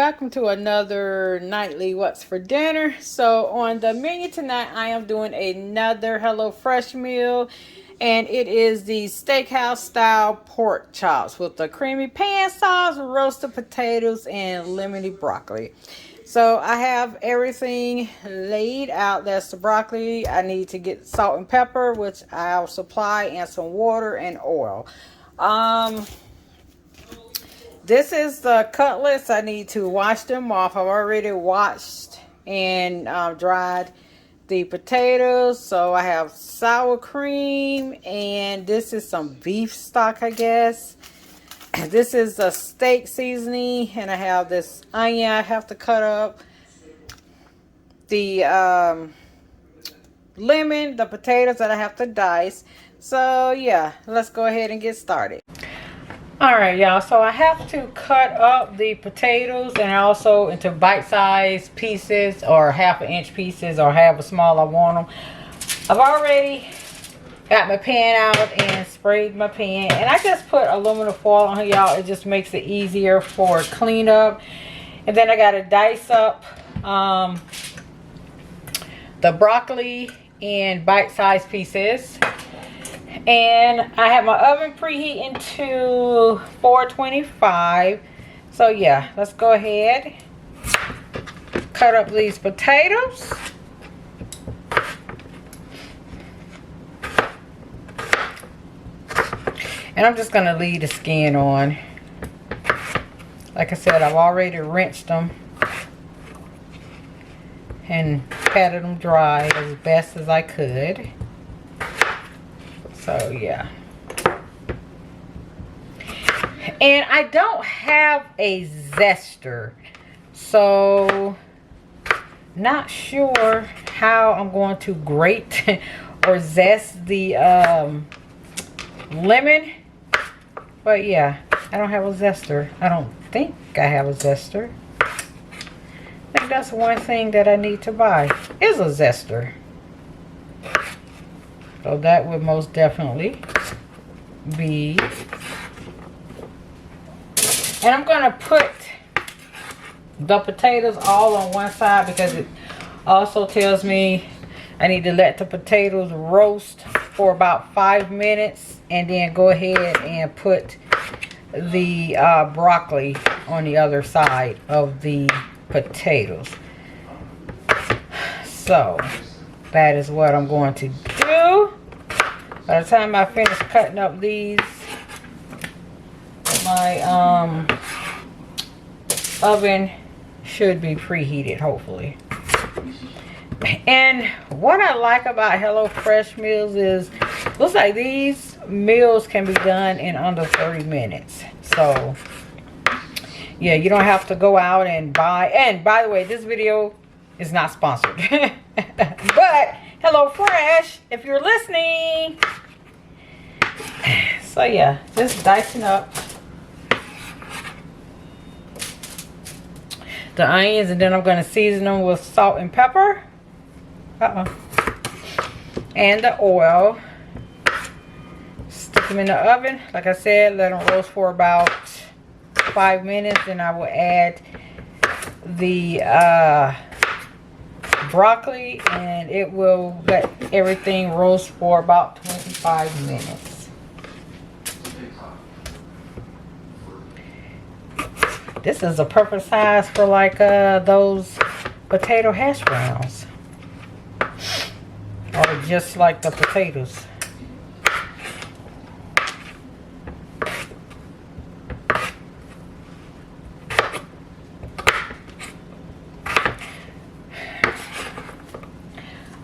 welcome to another nightly What's for Dinner. So on the menu tonight, I am doing another HelloFresh meal, and it is the Steakhouse style pork chops with the creamy pan sauce, roasted potatoes, and lemony broccoli. So I have everything laid out. That's the broccoli. I need to get salt and pepper, which I'll supply, and some water and oil. This is the cutlets. I need to wash them off. I've already washed and dried the potatoes. So I have sour cream, and this is some beef stock, I guess. This is the steak seasoning, and I have this onion I have to cut up. The lemon, the potatoes that I have to dice. So yeah, let's go ahead and get started. Alright, y'all, so I have to cut up the potatoes and also into bite-sized pieces, or half-inch pieces, or however small I want them. I've already got my pan out and sprayed my pan, and I just put aluminum foil on here, y'all. It just makes it easier for cleanup. And then I got to dice up the broccoli in bite-sized pieces. And I have my oven preheating to 425. So yeah, let's go ahead, cut up these potatoes. And I'm just going to leave the skin on. Like I said, I've already rinsed them and patted them dry as best as I could. So yeah. And I don't have a zester, so not sure how I'm going to grate or zest the lemon. But yeah, I don't have a zester. I don't think I have a zester. I think that's one thing that I need to buy, is a zester. So that would most definitely be. And I'm going to put the potatoes all on one side, because it also tells me I need to let the potatoes roast for about 5 minutes, and then go ahead and put the broccoli on the other side of the potatoes. So that is what I'm going to do. By the time I finish cutting up these, my oven should be preheated, hopefully. And what I like about HelloFresh meals is, looks like these meals can be done in under 30 minutes. So yeah, you don't have to go out and buy. And by the way, this video is not sponsored. But HelloFresh, if you're listening. So yeah, just dicing up the onions, and then I'm going to season them with salt and pepper. And the oil. Stick them in the oven. Like I said, let them roast for about 5 minutes. Then I will add the broccoli, and it will let everything roast for about 25 minutes. This is a perfect size for like those potato hash browns, or just like the potatoes.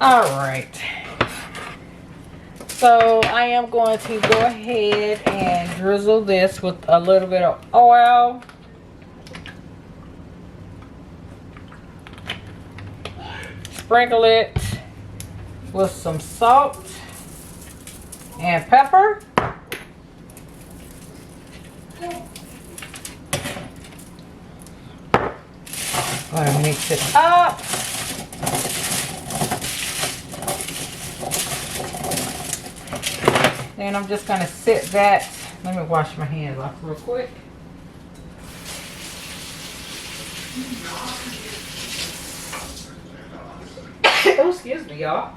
Alright, so I am going to go ahead and drizzle this with a little bit of oil. Sprinkle it with some salt and pepper. I'm going to mix it up. Then I'm just going to sit that. Let me wash my hands off real quick. Oh, excuse me, y'all.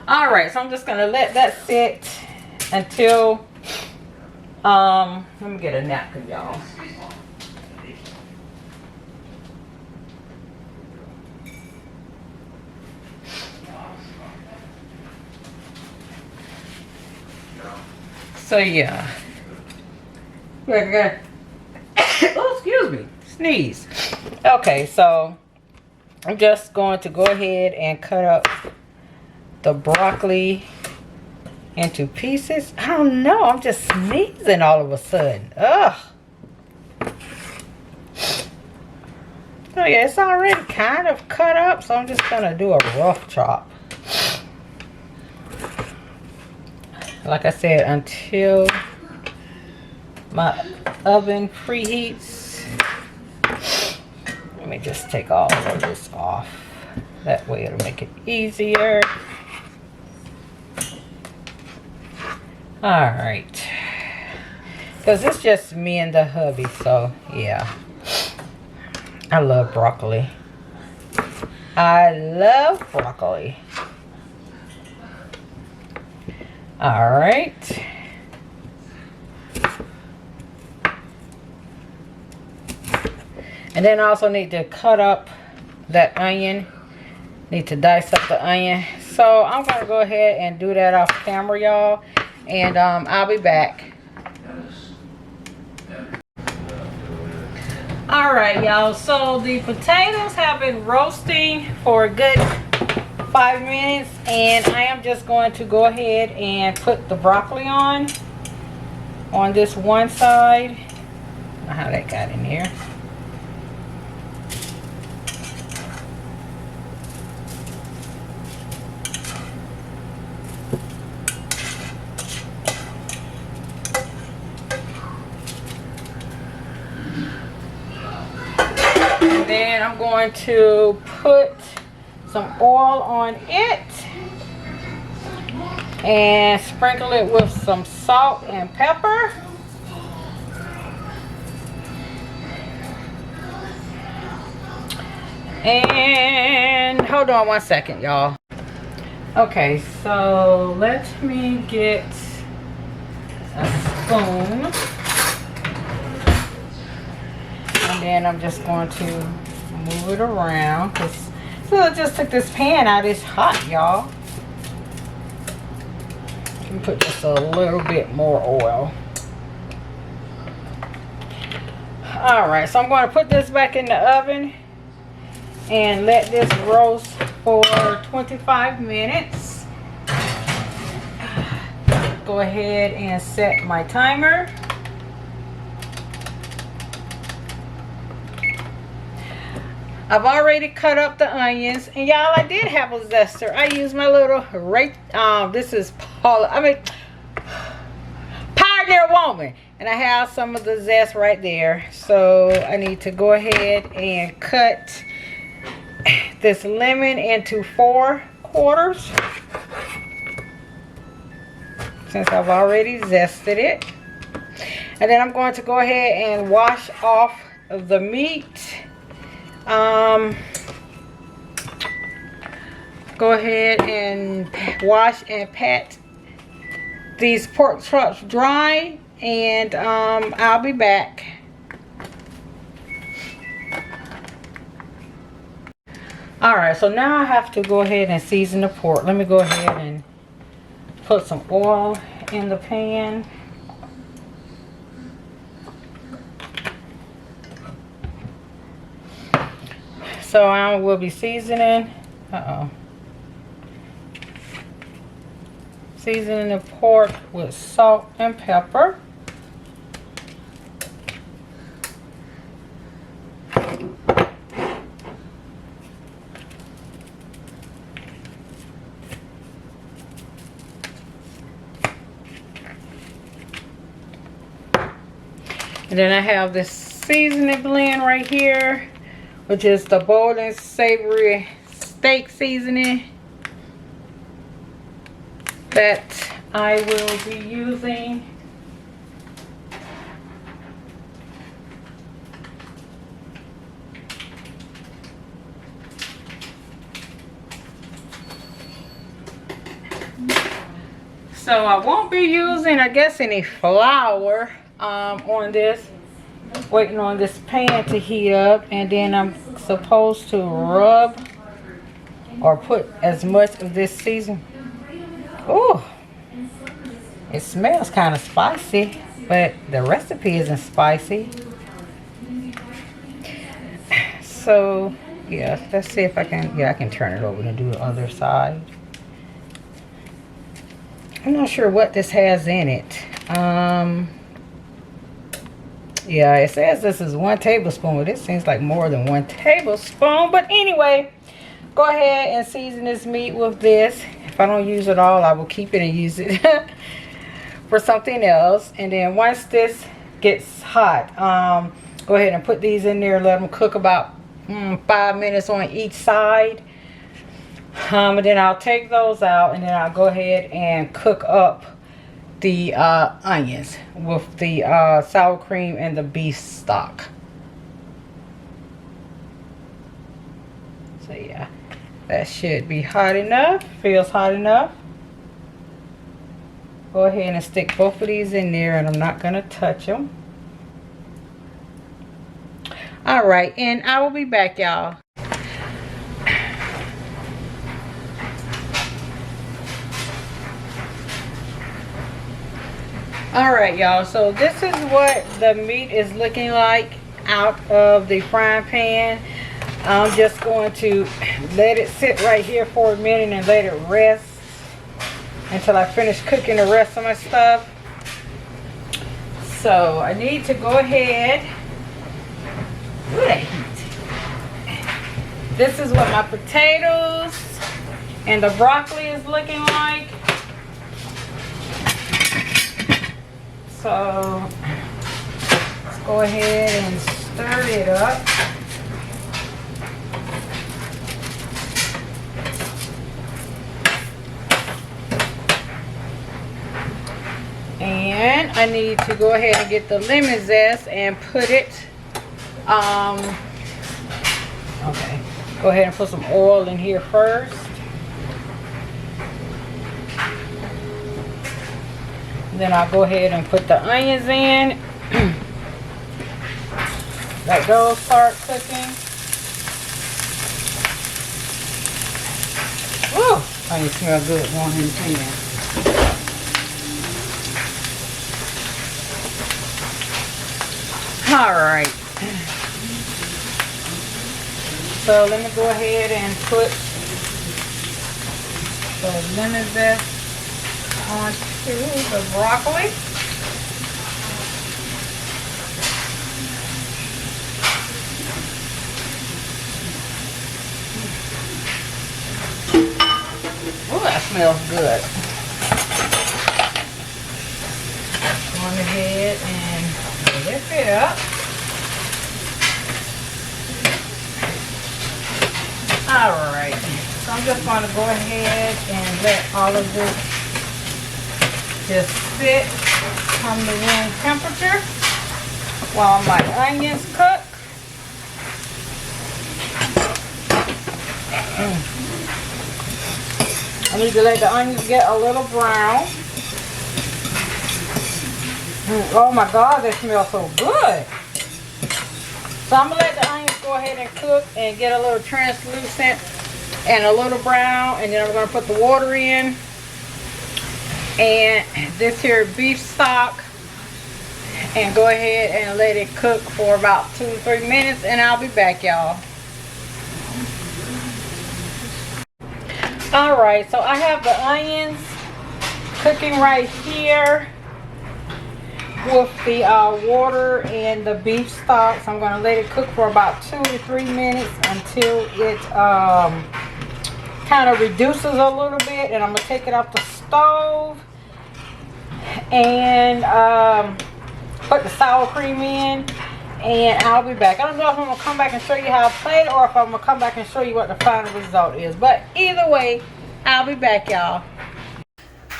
All right, so I'm just gonna let that sit until let me get a napkin, y'all. So yeah. Oh, excuse me. Sneeze. Okay, so I'm just going to go ahead and cut up the broccoli into pieces. I don't know. I'm just sneezing all of a sudden. Ugh. So yeah, it's already kind of cut up, so I'm just gonna do a rough chop. Like I said, until my oven preheats. Let me just take all of this off. That way it'll make it easier. Alright. Because it's just me and the hubby, so yeah. I love broccoli. I love broccoli. Alright. And then I also need to cut up that onion. Need to dice up the onion. So I'm going to go ahead and do that off camera, y'all. And I'll be back. Alright, y'all. So the potatoes have been roasting for a good 5 minutes. And I am just going to go ahead and put the broccoli on this one side. I don't know how that got in here. And then I'm going to put some oil on it and sprinkle it with some salt and pepper. And hold on one second, y'all. Okay, so let me get a spoon. And then I'm just going to move it around. So I just took this pan out. It's hot, y'all. You can put just a little bit more oil. Alright, so I'm going to put this back in the oven and let this roast for 25 minutes. Go ahead and set my timer. I've already cut up the onions, and y'all, I did have a zester. I used my little this is Pioneer Woman, and I have some of the zest right there. So I need to go ahead and cut this lemon into 4 quarters, since I've already zested it. And then I'm going to go ahead and wash off the meat. Go ahead and wash and pat these pork chops dry, and I'll be back. Alright, so now I have to go ahead and season the pork. Let me go ahead and put some oil in the pan. So I will be seasoning, seasoning the pork with salt and pepper. And then I have this seasoning blend right here, which is the bold and savory steak seasoning that I will be using. So I won't be using, I guess, any flour on this. Waiting on this pan to heat up, and then I'm supposed to rub or put as much of this season. Oh, it smells kind of spicy, but the recipe isn't spicy. So yeah, let's see if I can. Yeah, I can turn it over and do the other side. I'm not sure what this has in it. Yeah, it says this is 1 tablespoon, but it seems like more than 1 tablespoon. But anyway, go ahead and season this meat with this. If I don't use it all, I will keep it and use it for something else. And then once this gets hot, go ahead and put these in there. Let them cook about 5 minutes on each side. And then I'll take those out, and then I'll go ahead and cook up the onions with the sour cream and the beef stock. So yeah, that should be hot enough. Feels hot enough. Go ahead and stick both of these in there, and I'm not going to touch them. All right, and I will be back, y'all. Alright, y'all, so this is what the meat is looking like out of the frying pan. I'm just going to let it sit right here for a minute and let it rest until I finish cooking the rest of my stuff. So I need to go ahead. Look at that heat. This is what my potatoes and the broccoli is looking like. So let's go ahead and stir it up. And I need to go ahead and get the lemon zest and put it, okay, go ahead and put some oil in here first. Then I'll go ahead and put the onions in. Let those start cooking. Woo! Onions smell good going in the pan. Alright. So let me go ahead and put the lemon zest onto the broccoli. Oh, that smells good. Go on ahead and lift it up. Alright, so I'm just going to go ahead and let all of this just sit on the room temperature while my onions cook. I need to let the onions get a little brown. Oh my God, they smell so good. So I'm going to let the onions go ahead and cook and get a little translucent and a little brown. And then I'm going to put the water in. And this here beef stock. And go ahead and let it cook for about 2 to 3 minutes. And I'll be back, y'all. Alright, so I have the onions cooking right here with the water and the beef stock. So I'm going to let it cook for about 2 to 3 minutes until it kind of reduces a little bit. And I'm going to take it off the stove and put the sour cream in. And I'll be back. I don't know if I'm going to come back and show you how I played or if I'm going to come back and show you what the final result is. But either way, I'll be back, y'all.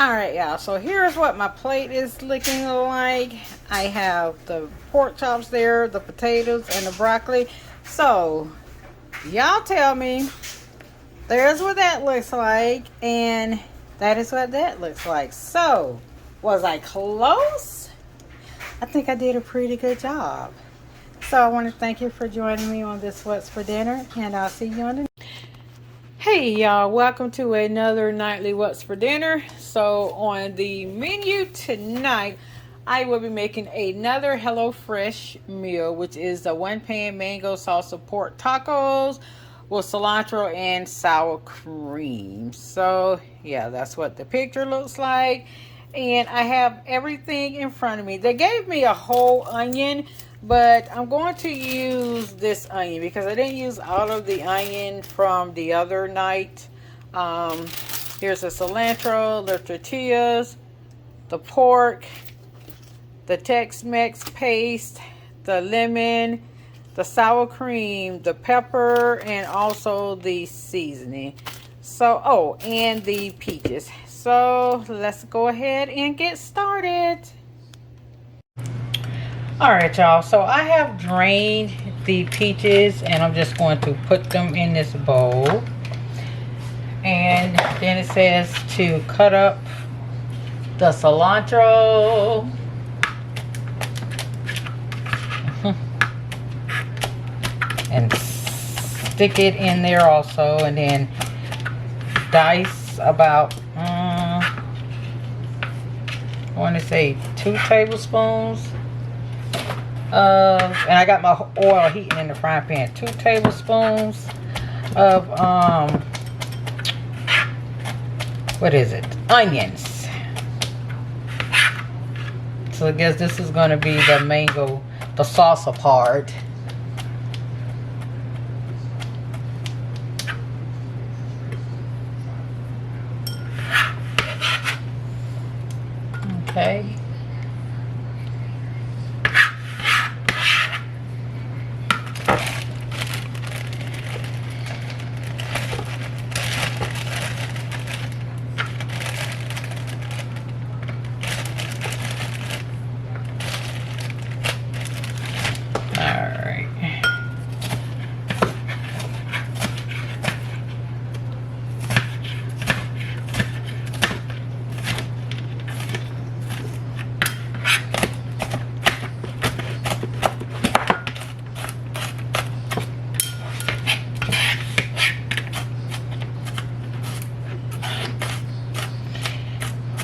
Alright, y'all. So here's what my plate is looking like. I have the pork chops there, the potatoes, and the broccoli. So, y'all tell me, there's what that looks like. And that is what that looks like. So, was I close? I think I did a pretty good job. So I want to thank you for joining me on this What's for Dinner, and I'll see you on the... Hey y'all, welcome to another nightly What's for Dinner. So on the menu tonight, I will be making another HelloFresh meal, which is the one-pan mango salsa pork tacos with cilantro and sour cream. So yeah, that's what the picture looks like. And I have everything in front of me. They gave me a whole onion, but I'm going to use this onion because I didn't use all of the onion from the other night. Here's the cilantro, the tortillas, the pork, the Tex-Mex paste, the lemon, the sour cream, the pepper, and also the seasoning. So, oh, and the peaches. So let's go ahead and get started. Alright y'all, so I have drained the peaches and I'm just going to put them in this bowl. And then it says to cut up the cilantro. And stick it in there also, and then dice about I want to say 2 tablespoons of, and I got my oil heating in the frying pan, 2 tablespoons of what is it, onions. So I guess this is going to be the mango, the salsa part. Okay.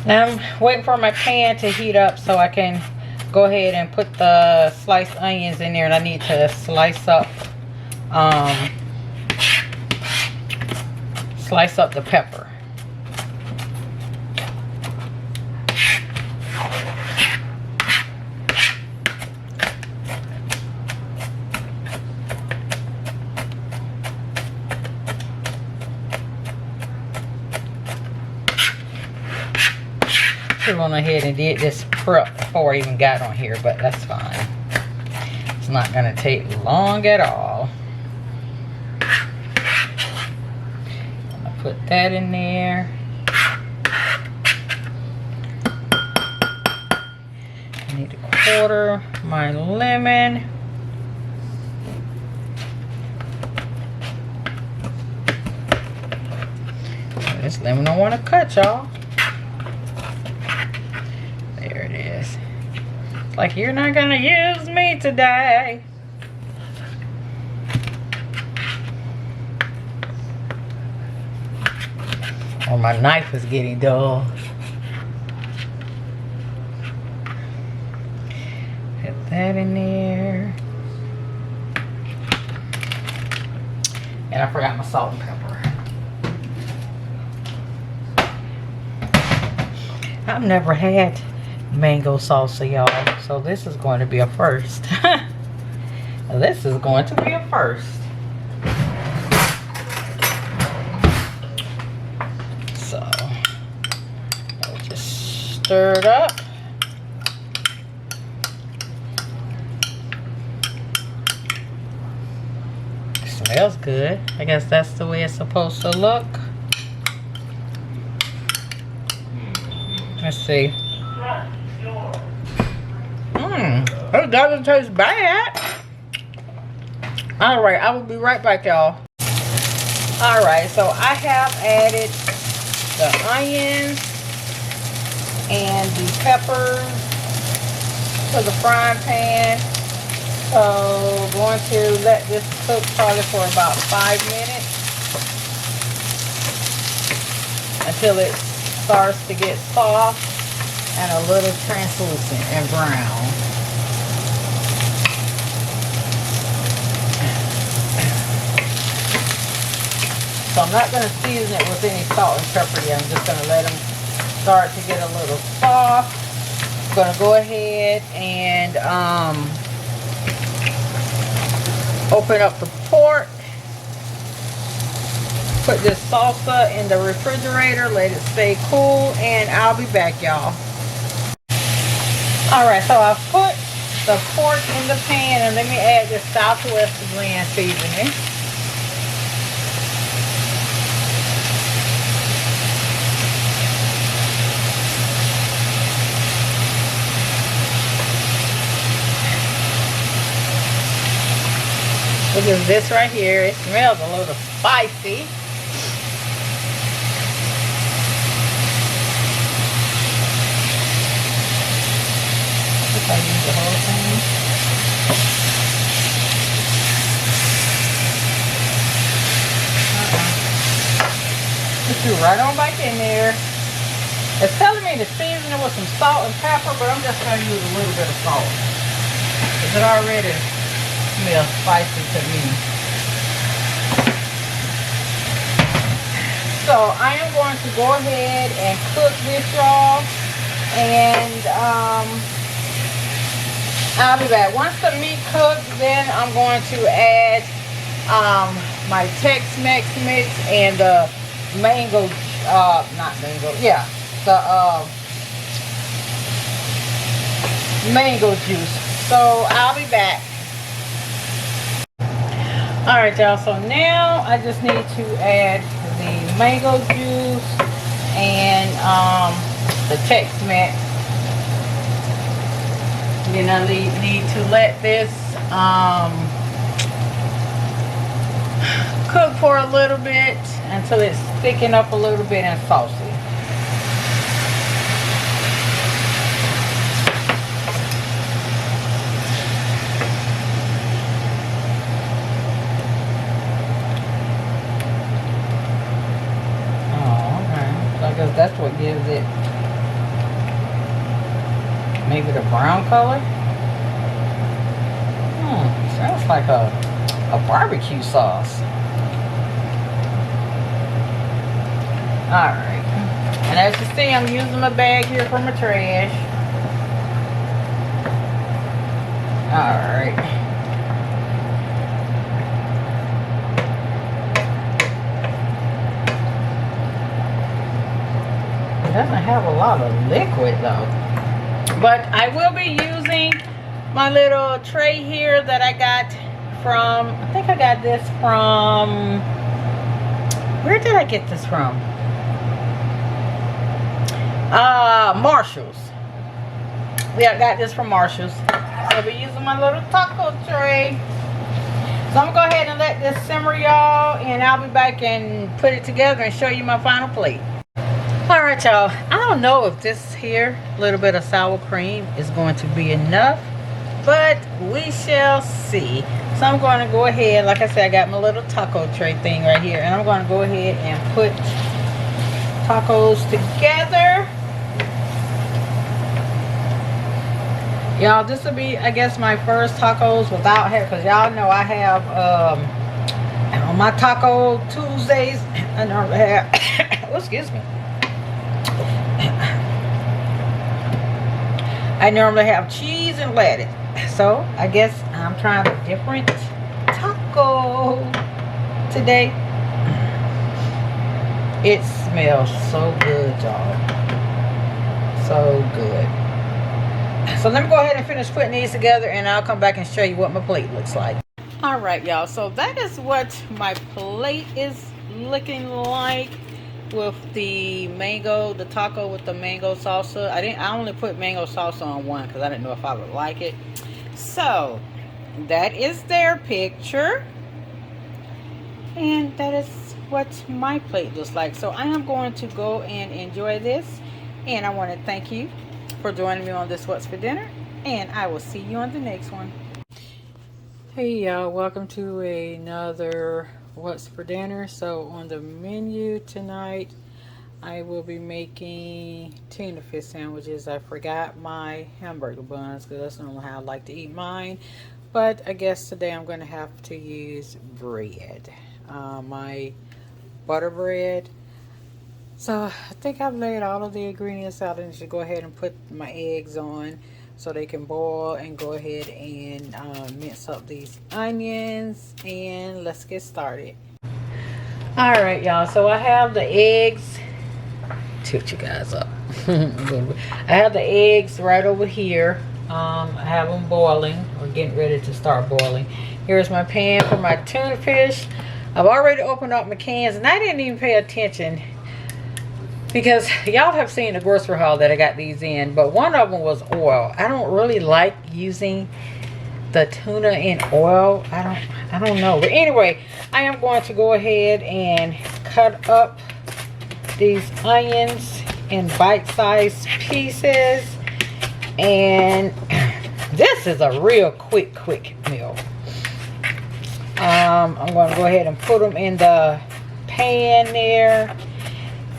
Now I'm waiting for my pan to heat up so I can go ahead and put the sliced onions in there, and I need to slice up the pepper. I went ahead and did this prep before I even got on here, but that's fine. It's not going to take long at all. I'm going to put that in there. I need to quarter my lemon. This lemon don't want to cut, y'all. Like, you're not gonna use me today. Or my knife is getting dull. Put that in there. And I forgot my salt and pepper. I've never had mango salsa, y'all, so this is going to be a first. This is going to be a first. So I'll just stir it up. Smells good. I guess that's the way it's supposed to look. Let's see. It doesn't taste bad. Alright, I will be right back, y'all. Alright, so I have added the onions and the peppers to the frying pan. So going to let this cook probably for about 5 minutes until it starts to get soft and a little translucent and brown. So I'm not going to season it with any salt and pepper yet. I'm just going to let them start to get a little soft. I'm going to go ahead and open up the pork. Put this salsa in the refrigerator. Let it stay cool. And I'll be back, y'all. Alright, so I've put the pork in the pan. And let me add this Southwest blend seasoning. Which is this right here. It smells a little spicy. I use the whole thing. Just do right on back in there. It's telling me to season it with some salt and pepper, but I'm just going to use a little bit of salt. Because it already smells spicy to me. So I am going to go ahead and cook this, y'all, and I'll be back. Once the meat cooks, then I'm going to add my Tex-Mex mix and the mango, not mango, yeah, the mango juice. So I'll be back. Alright, y'all, so now I just need to add the mango juice and the Tex-Mex. Then I need to let this cook for a little bit until it's thickened up a little bit and saucy. Because that's what gives it maybe the brown color. Sounds like a barbecue sauce. Alright. And as you see, I'm using my bag here for my trash. Alright. Doesn't have a lot of liquid though, but I will be using my little tray here that I got from, I think I got this from, where did I get this from? Marshall's. Yeah, I got this from Marshall's. So I'll be using my little taco tray. So I'm gonna go ahead and let this simmer, y'all, and I'll be back and put it together and show you my final plate. Alright, y'all, I don't know if this here little bit of sour cream is going to be enough, but we shall see. So I'm going to go ahead, like I said, I got my little taco tray thing right here, and I'm going to go ahead and put tacos together. Y'all, this will be, I guess, my first tacos without hair, because y'all know I have on my Taco Tuesdays, I normally have, oh, excuse me. I normally have cheese and lettuce. So I guess I'm trying a different taco today. It smells so good, y'all. So good. So let me go ahead and finish putting these together, and I'll come back and show you what my plate looks like. Alright, y'all, so that is what my plate is looking like. With the mango, the taco with the mango salsa. I only put mango salsa on one because I didn't know if I would like it. So that is their picture, and that is what my plate looks like. So I am going to go and enjoy this, and I want to thank you for joining me on this What's for Dinner, and I will see you on the next one. Hey y'all, welcome to another What's for Dinner. So on the menu tonight, I will be making tuna fish sandwiches. I forgot my hamburger buns because that's normally how I like to eat mine. But I guess today I'm going to have to use bread. My butter bread. So I think I've laid all of the ingredients out, and should go ahead and put my eggs on so they can boil, and go ahead and mince up these onions, and let's get started. Alright y'all, so I have the eggs. Tilt you guys up. I have the eggs right over here. I have them boiling, or getting ready to start boiling. Here's my pan for my tuna fish. I've already opened up my cans, and I didn't even pay attention because y'all have seen the grocery haul that I got these in, but one of them was oil. I don't really like using the tuna in oil. I don't know, but anyway, I am going to go ahead and cut up these onions in bite-sized pieces, and this is a real quick meal. I'm going to go ahead and put them in the pan there,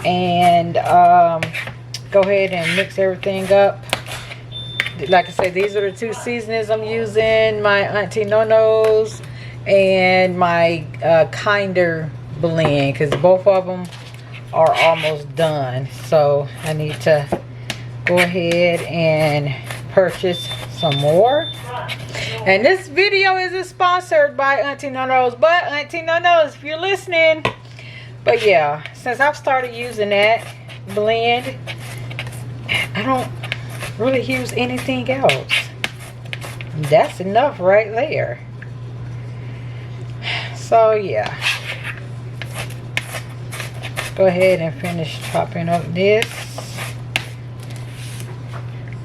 and go ahead and mix everything up. Like I said, these are the two seasonings I'm using: my Auntie Nono's and my Kinder blend, because both of them are almost done. So I need to go ahead and purchase some more. And this video isn't sponsored by Auntie Nono's, but Auntie Nono's, if you're listening. But yeah, since I've started using that blend, I don't really use anything else. That's enough right there. So yeah, go ahead and finish chopping up this.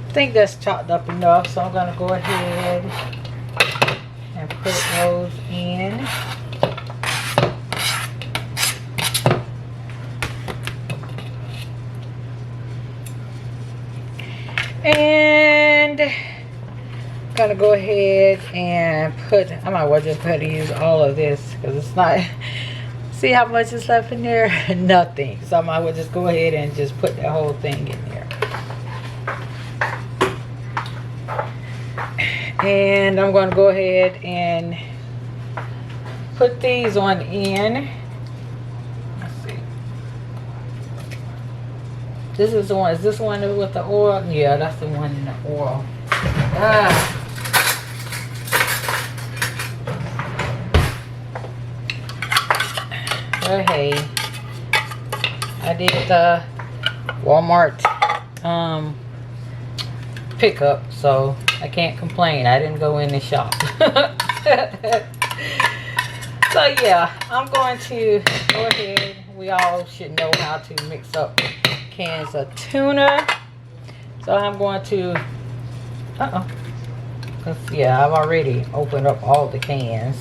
I think that's chopped up enough, so I'm going to go ahead and put those in. And I'm going to go ahead and put, I might well just go ahead and use all of this because it's not, see how much is left in there? Nothing. So I might well just go ahead and just put that whole thing in there. And I'm going to go ahead and put these on in. Let's see. This is the one. Is this one with the oil? Yeah, that's the one in the oil. But hey, I did the Walmart pickup, so I can't complain. I didn't go in the shop. So yeah, I'm going to go ahead. We all should know how to mix up cans of tuna. So I'm going to, yeah, I've already opened up all the cans.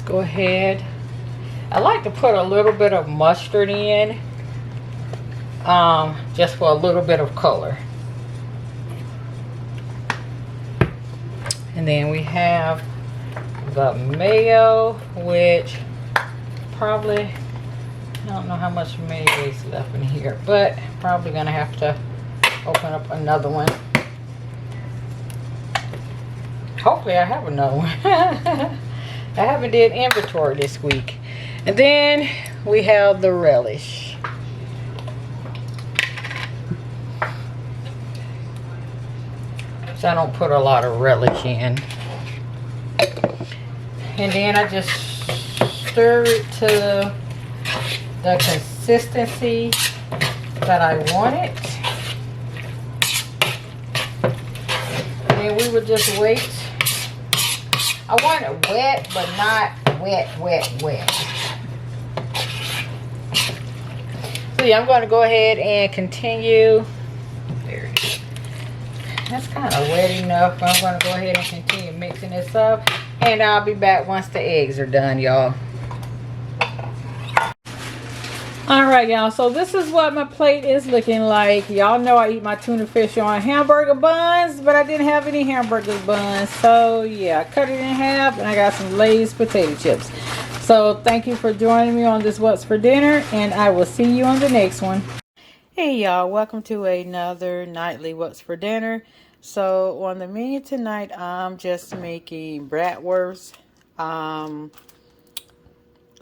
Go ahead. I like to put a little bit of mustard in, just for a little bit of color. And then we have the mayo, which probably, I don't know how much mayo is left in here, but probably gonna have to open up another one. Hopefully I have another one. I haven't did inventory this week. And then we have the relish. so I don't put a lot of relish in. And then I just stir it to the consistency that I want it. And then we would just wait. I want it wet, but not wet, wet, wet. So yeah, I'm going to go ahead and continue. There it is. That's kind of wet enough. I'm going to go ahead and continue mixing this up. And I'll be back once the eggs are done, y'all. Alright, y'all. So this is what my plate is looking like. Y'all know I eat my tuna fish on hamburger buns, but I didn't have any hamburger buns. So yeah, I cut it in half and I got some Lay's potato chips. So thank you for joining me on this What's for Dinner, and I will see you on the next one. Hey y'all, welcome to another nightly What's for Dinner. So on the menu tonight, I'm just making bratwurst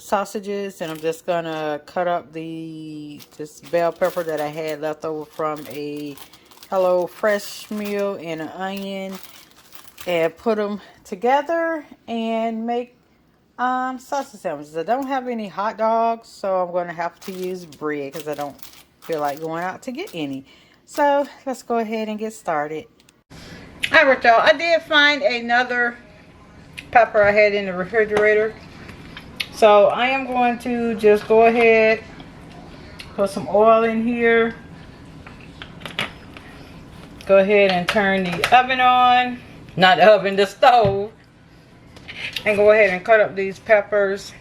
sausages, and I'm just gonna cut up this bell pepper that I had left over from a HelloFresh meal and an onion, and put them together and make sausage sandwiches. I don't have any hot dogs, so I'm gonna have to use bread because I don't feel like going out to get any. So let's go ahead and get started. Alright y'all, I did find another pepper I had in the refrigerator. So I am going to just go ahead, put some oil in here. Go ahead and turn the oven on. Not the oven, the stove. And go ahead and cut up these peppers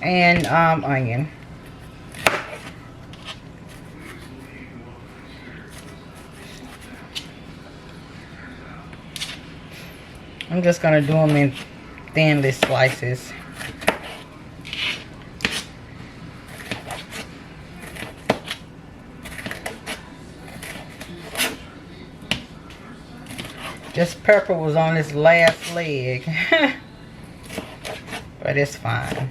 and onion. I'm just going to do them in thinly slices. This pepper was on its last leg, but it's fine.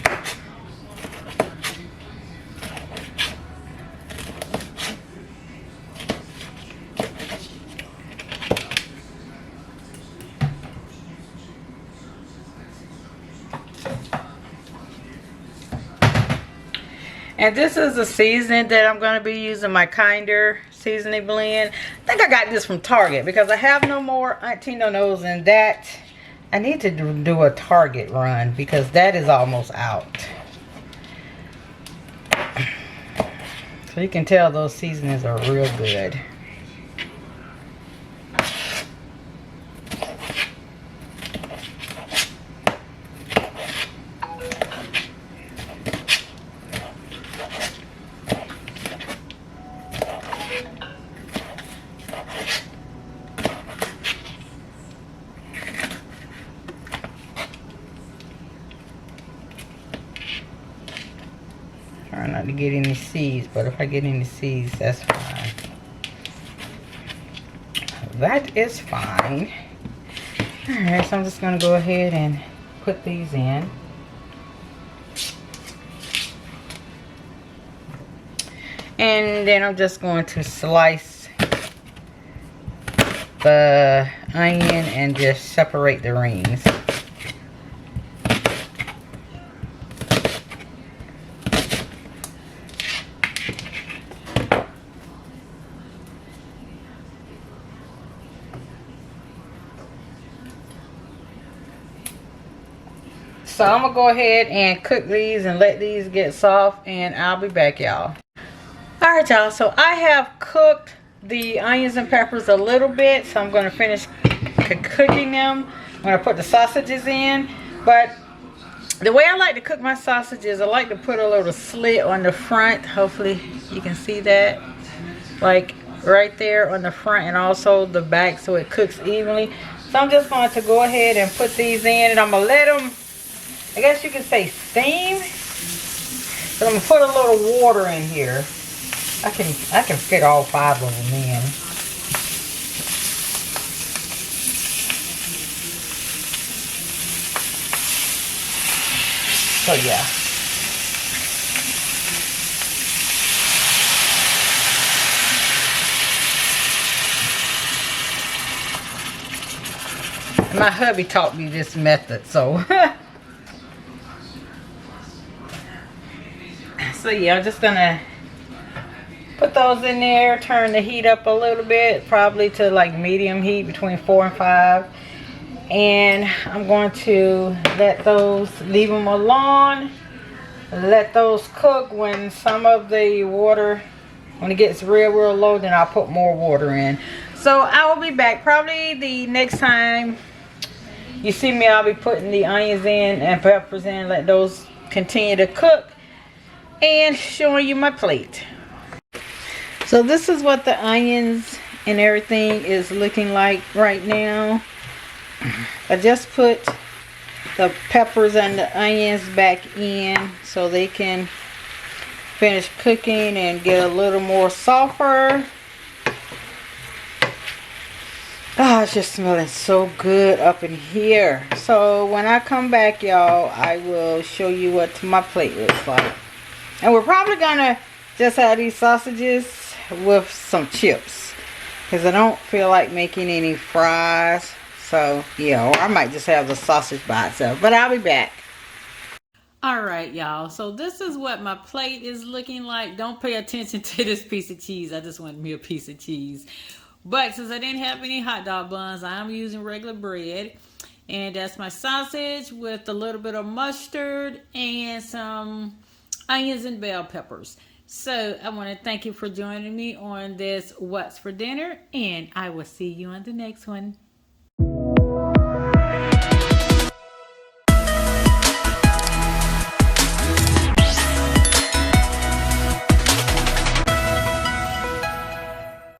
And this is the seasoning that I'm going to be using, my Kinder seasoning blend. I think I got this from Target because I have no more Auntie No-Nos, and that I need to do a Target run because that is almost out. So you can tell those seasonings are real good. Try not to get any seeds, but if I get any seeds, that's fine. That is fine. Alright, so I'm just going to go ahead and put these in. And then I'm just going to slice the onion and just separate the rings. So I'm going to go ahead and cook these and let these get soft, and I'll be back, y'all. Alright, y'all. So I have cooked the onions and peppers a little bit, so I'm going to finish cooking them. I'm going to put the sausages in. But the way I like to cook my sausages, I like to put a little slit on the front. Hopefully you can see that. Like right there on the front, and also the back, so it cooks evenly. So I'm just going to go ahead and put these in, and I'm going to let them, I guess you could say, steam. But I'm gonna put a little water in here. I can fit all 5 of them in. So yeah. My hubby taught me this method, so. So yeah, I'm just gonna put those in there, turn the heat up a little bit, probably to like medium heat between 4 and 5. And I'm going to let those, leave them alone, let those cook. When some of the water, when it gets real low, then I'll put more water in. So I will be back probably the next time you see me. I'll be putting the onions in and peppers in, let those continue to cook, and showing you my plate. So this is what the onions and everything is looking like right now. I just put the peppers and the onions back in so they can finish cooking and get a little more softer. Oh, it's just smelling so good up in here. So when I come back, y'all, I will show you what my plate looks like. And we're probably gonna just have these sausages with some chips, because I don't feel like making any fries. So yeah, or I might just have the sausage by itself, but I'll be back. All right, y'all, so this is what my plate is looking like. Don't pay attention to this piece of cheese. I just wanted me a piece of cheese. But since I didn't have any hot dog buns, I'm using regular bread. And that's my sausage with a little bit of mustard and some onions and bell peppers. So I want to thank you for joining me on this What's for Dinner, and I will see you on the next one.